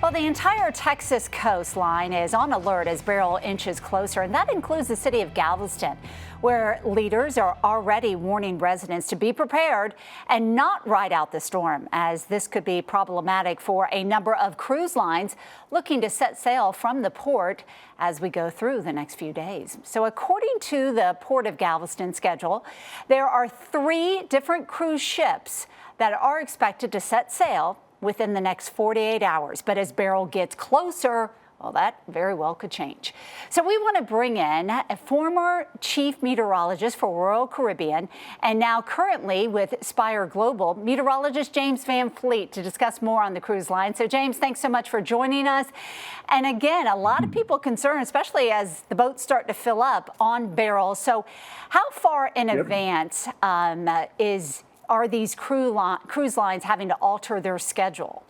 Well, the entire Texas coastline is on alert as Beryl inches closer, and that includes the city of Galveston, where leaders are already warning residents to be prepared and not ride out the storm, as this could be problematic for a number of cruise lines looking to set sail from the port as we go through the next few days. So according to the Port of Galveston schedule, there are 3 different cruise ships that are expected to set sail within the next 48 hours. But as Beryl gets closer, well, that very well could change. So we want to bring in a former chief meteorologist for Royal Caribbean and now currently with Spire Global, meteorologist James Van Fleet, to discuss more on the cruise line. So James, thanks so much for joining us. And again, a lot of people concerned, especially as the boats start to fill up on Beryl. So how far in advance are these cruise lines having to alter their schedule?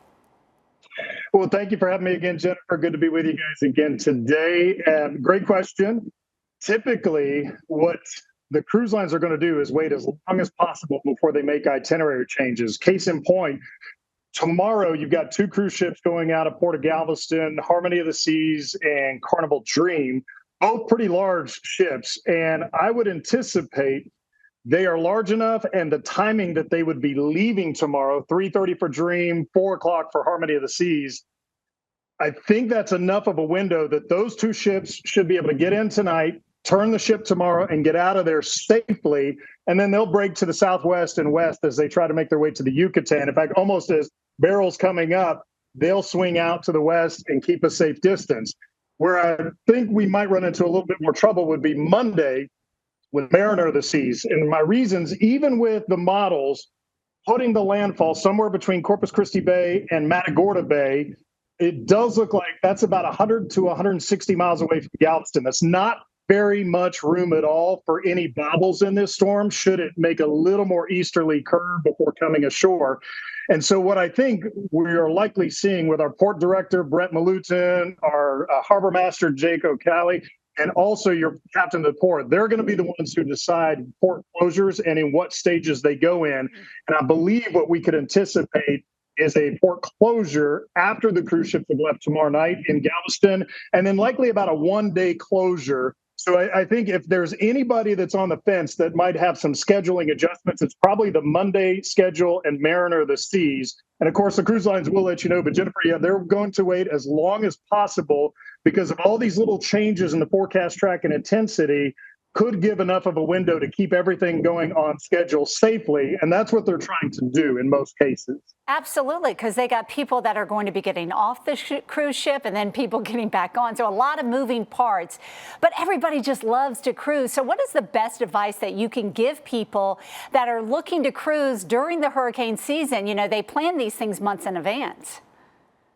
Well, thank you for having me again, Jennifer. Good to be with you guys again today. Great question. Typically, what the cruise lines are going to do is wait as long as possible before they make itinerary changes. Case in point, tomorrow you've got 2 cruise ships going out of Port of Galveston, Harmony of the Seas and Carnival Dream, both pretty large ships. And I would anticipate they are large enough, and the timing that they would be leaving tomorrow, 3:30 for Dream, 4 o'clock for Harmony of the Seas, I think that's enough of a window that those 2 ships should be able to get in tonight, turn the ship tomorrow, and get out of there safely. And then they'll break to the southwest and west as they try to make their way to the Yucatan. In fact, almost as Beryl's coming up, they'll swing out to the west and keep a safe distance. Where I think we might run into a little bit more trouble would be Monday, with Mariner of the Seas. And my reasons, even with the models, putting the landfall somewhere between Corpus Christi Bay and Matagorda Bay, it does look like that's about 100 to 160 miles away from Galveston. That's not very much room at all for any bobbles in this storm, should it make a little more easterly curve before coming ashore. And so what I think we are likely seeing with our port director, Brett Malutin, our harbor master, Jake O'Callaghan, and also your captain of the port, they're going to be the ones who decide port closures and in what stages they go in. And I believe what we could anticipate is a port closure after the cruise ships have left tomorrow night in Galveston, and then likely about a 1-day closure. So I think if there's anybody that's on the fence that might have some scheduling adjustments, it's probably the Monday schedule and Mariner of the Seas. And of course, the cruise lines will let you know. But Jennifer, yeah, they're going to wait as long as possible because of all these little changes in the forecast track and intensity could give enough of a window to keep everything going on schedule safely. And that's what they're trying to do in most cases. Absolutely, because they got people that are going to be getting off the cruise ship and then people getting back on. So a lot of moving parts, but everybody just loves to cruise. So what is the best advice that you can give people that are looking to cruise during the hurricane season? You know, they plan these things months in advance.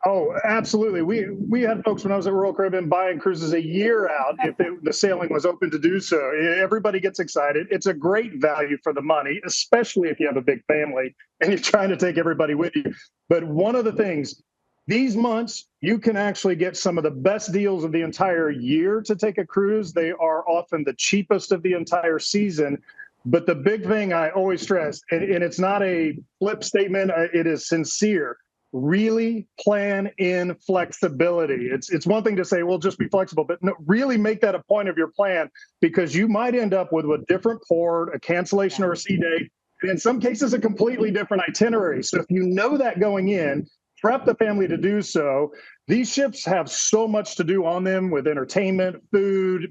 Oh, absolutely. We had folks when I was at Royal Caribbean buying cruises a year out if the sailing was open to do so. Everybody gets excited. It's a great value for the money, especially if you have a big family and you're trying to take everybody with you. But one of the things, these months, you can actually get some of the best deals of the entire year to take a cruise. They are often the cheapest of the entire season. But the big thing I always stress, and it's not a flip statement, it is sincere. Really plan in flexibility. It's one thing to say, well, just be flexible, but no, really make that a point of your plan, because you might end up with a different port, a cancellation or a sea date, and in some cases, a completely different itinerary. So if you know that going in, prep the family to do so. These ships have so much to do on them with entertainment, food,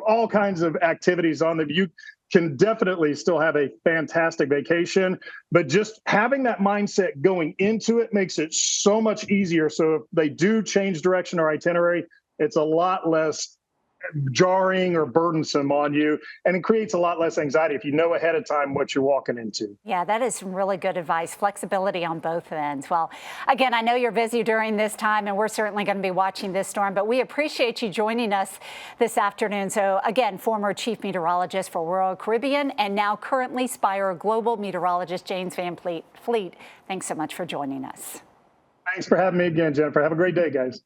all kinds of activities on them. You can definitely still have a fantastic vacation, but just having that mindset going into it makes it so much easier. So if they do change direction or itinerary, it's a lot less jarring or burdensome on you, and it creates a lot less anxiety if you know ahead of time what you're walking into. Yeah, that is some really good advice. Flexibility on both ends. Well, again, I know you're busy during this time, and we're certainly going to be watching this storm, but we appreciate you joining us this afternoon. So again, former chief meteorologist for Royal Caribbean and now currently Spire Global meteorologist James Van Fleet. Thanks so much for joining us. Thanks for having me again, Jennifer. Have a great day, guys.